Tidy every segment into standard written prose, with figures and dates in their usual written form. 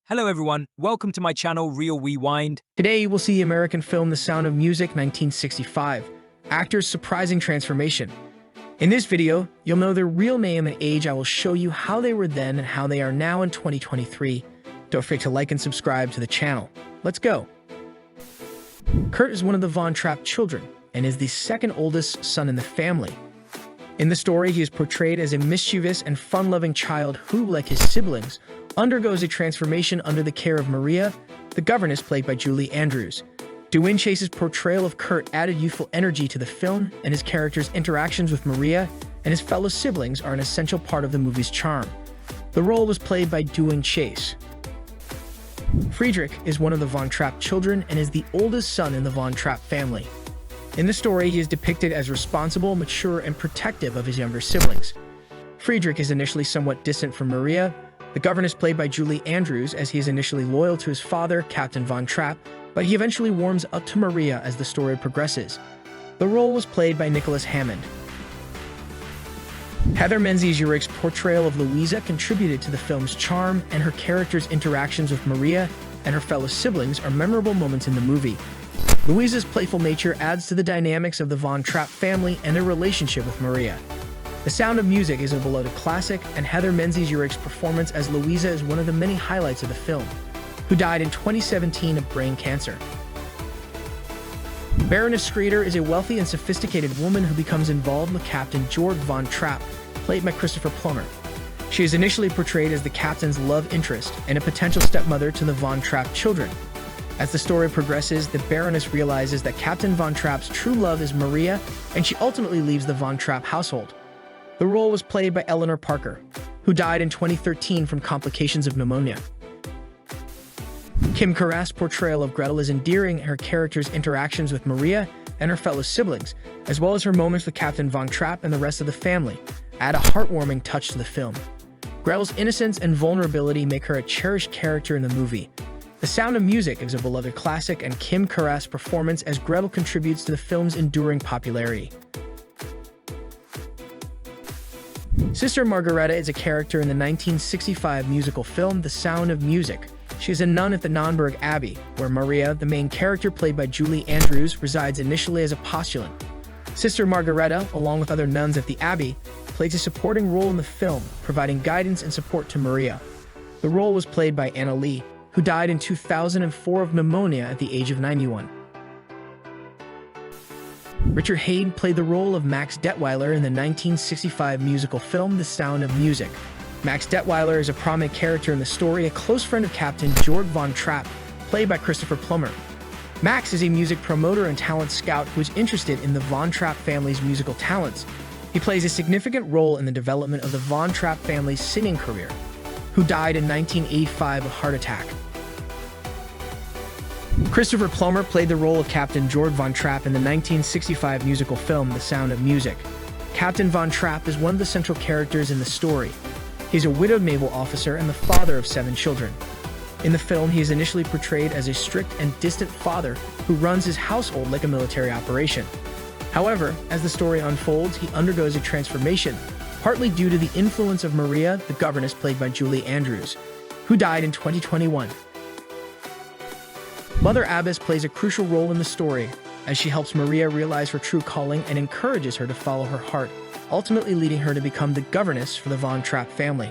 Hello everyone, welcome to my channel Real Rewind. Today you will see the American film The Sound of Music 1965, actors' surprising transformation. In this video, you'll know their real name and age. I will show you how they were then and how they are now in 2023. Don't forget to like and subscribe to the channel. Let's go. Kurt is one of the Von Trapp children and is the second oldest son in the family. In the story, he is portrayed as a mischievous and fun-loving child who, like his siblings, undergoes a transformation under the care of Maria, the governess played by Julie Andrews. Duane Chase's portrayal of Kurt added youthful energy to the film, and his character's interactions with Maria and his fellow siblings are an essential part of the movie's charm. The role was played by Duane Chase. Friedrich is one of the Von Trapp children and is the oldest son in the Von Trapp family. In the story, he is depicted as responsible, mature, and protective of his younger siblings. Friedrich is initially somewhat distant from Maria, the governess played by Julie Andrews, as he is initially loyal to his father, Captain Von Trapp, but he eventually warms up to Maria as the story progresses. The role was played by Nicholas Hammond. Heather Menzies-Urich's portrayal of Louisa contributed to the film's charm, and her character's interactions with Maria and her fellow siblings are memorable moments in the movie. Louisa's playful nature adds to the dynamics of the Von Trapp family and their relationship with Maria. The Sound of Music is a beloved classic, and Heather Menzies-Urich's performance as Louisa is one of the many highlights of the film, who died in 2017 of brain cancer. Baroness Schrader is a wealthy and sophisticated woman who becomes involved with Captain George Von Trapp, played by Christopher Plummer. She is initially portrayed as the captain's love interest and a potential stepmother to the Von Trapp children. As the story progresses, the Baroness realizes that Captain Von Trapp's true love is Maria, and she ultimately leaves the Von Trapp household. The role was played by Eleanor Parker, who died in 2013 from complications of pneumonia. Kim Carra's portrayal of Gretel is endearing, and her character's interactions with Maria and her fellow siblings, as well as her moments with Captain Von Trapp and the rest of the family, add a heartwarming touch to the film. Gretel's innocence and vulnerability make her a cherished character in the movie. The Sound of Music is a beloved classic, and Kim Carra's performance as Gretel contributes to the film's enduring popularity. Sister Margareta is a character in the 1965 musical film The Sound of Music. She is a nun at the Nonnberg Abbey, where Maria, the main character played by Julie Andrews, resides initially as a postulant. Sister Margareta, along with other nuns at the Abbey, plays a supporting role in the film, providing guidance and support to Maria. The role was played by Anna Lee, who died in 2004 of pneumonia at the age of 91. Richard Haden played the role of Max Detweiler in the 1965 musical film The Sound of Music. Max Detweiler is a prominent character in the story, a close friend of Captain George Von Trapp, played by Christopher Plummer. Max is a music promoter and talent scout who is interested in the Von Trapp family's musical talents. He plays a significant role in the development of the Von Trapp family's singing career, who died in 1985 of heart attack. Christopher Plummer played the role of Captain George Von Trapp in the 1965 musical film The Sound of Music. Captain Von Trapp is one of the central characters in the story. He's a widowed naval officer and the father of 7 children. In the film, he is initially portrayed as a strict and distant father who runs his household like a military operation. However, as the story unfolds, he undergoes a transformation, partly due to the influence of Maria, the governess played by Julie Andrews, who died in 2021. Mother Abbess plays a crucial role in the story, as she helps Maria realize her true calling and encourages her to follow her heart, ultimately leading her to become the governess for the Von Trapp family.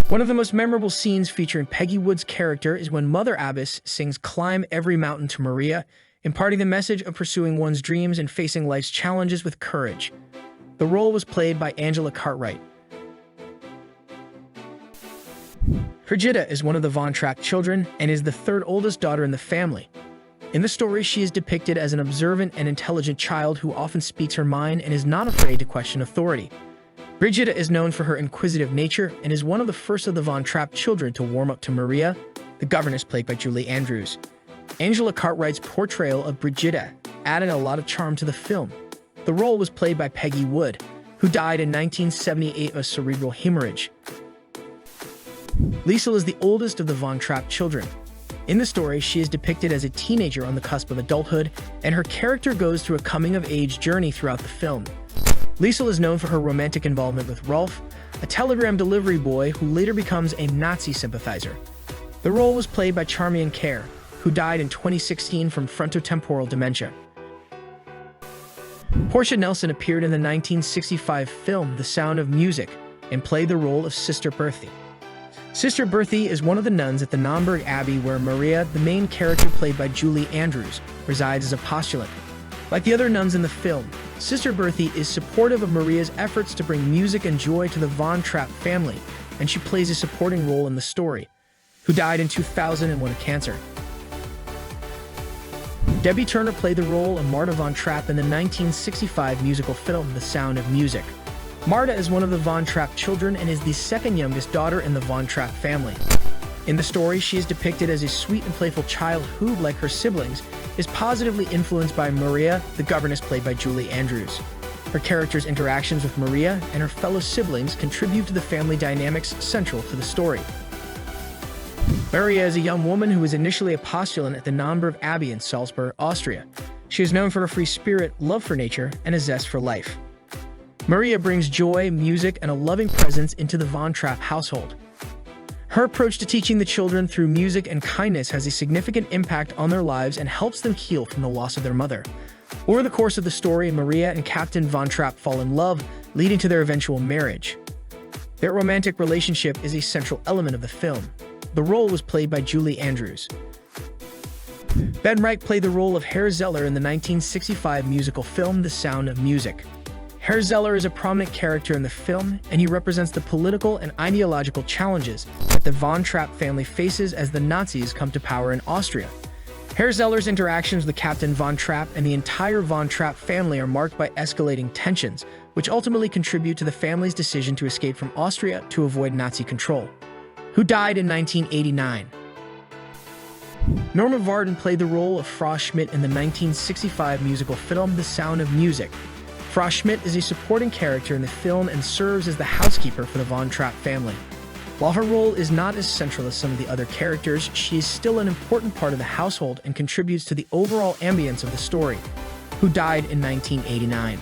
One of the most memorable scenes featuring Peggy Wood's character is when Mother Abbess sings "Climb Every Mountain" to Maria, imparting the message of pursuing one's dreams and facing life's challenges with courage. The role was played by Angela Cartwright. Brigitta is one of the Von Trapp children and is the third oldest daughter in the family. In the story, she is depicted as an observant and intelligent child who often speaks her mind and is not afraid to question authority. Brigitta is known for her inquisitive nature and is one of the first of the Von Trapp children to warm up to Maria, the governess played by Julie Andrews. Angela Cartwright's portrayal of Brigitta added a lot of charm to the film. The role was played by Peggy Wood, who died in 1978 of cerebral hemorrhage. Liesel is the oldest of the Von Trapp children. In the story, she is depicted as a teenager on the cusp of adulthood, and her character goes through a coming-of-age journey throughout the film. Liesel is known for her romantic involvement with Rolf, a telegram delivery boy who later becomes a Nazi sympathizer. The role was played by Charmian Kerr, who died in 2016 from frontotemporal dementia. Portia Nelson appeared in the 1965 film The Sound of Music and played the role of Sister Berthe. Sister Berthe is one of the nuns at the Naumburg Abbey where Maria, the main character played by Julie Andrews, resides as a postulant. Like the other nuns in the film, Sister Berthe is supportive of Maria's efforts to bring music and joy to the Von Trapp family, and she plays a supporting role in the story, who died in 2001 of cancer. Debbie Turner played the role of Marta Von Trapp in the 1965 musical film The Sound of Music. Marta is one of the Von Trapp children and is the second youngest daughter in the Von Trapp family. In the story, she is depicted as a sweet and playful child who, like her siblings, is positively influenced by Maria, the governess played by Julie Andrews. Her character's interactions with Maria and her fellow siblings contribute to the family dynamics central to the story. Maria is a young woman who is initially a postulant at the Naumburg Abbey in Salzburg, Austria. She is known for her free spirit, love for nature, and a zest for life. Maria brings joy, music, and a loving presence into the Von Trapp household. Her approach to teaching the children through music and kindness has a significant impact on their lives and helps them heal from the loss of their mother. Over the course of the story, Maria and Captain Von Trapp fall in love, leading to their eventual marriage. Their romantic relationship is a central element of the film. The role was played by Julie Andrews. Ben Reich played the role of Herr Zeller in the 1965 musical film The Sound of Music. Herr Zeller is a prominent character in the film, and he represents the political and ideological challenges that the Von Trapp family faces as the Nazis come to power in Austria. Herr Zeller's interactions with Captain Von Trapp and the entire Von Trapp family are marked by escalating tensions, which ultimately contribute to the family's decision to escape from Austria to avoid Nazi control, who died in 1989. Norma Varden played the role of Frau Schmidt in the 1965 musical film The Sound of Music. Frau Schmidt is a supporting character in the film and serves as the housekeeper for the Von Trapp family. While her role is not as central as some of the other characters, she is still an important part of the household and contributes to the overall ambience of the story, who died in 1989.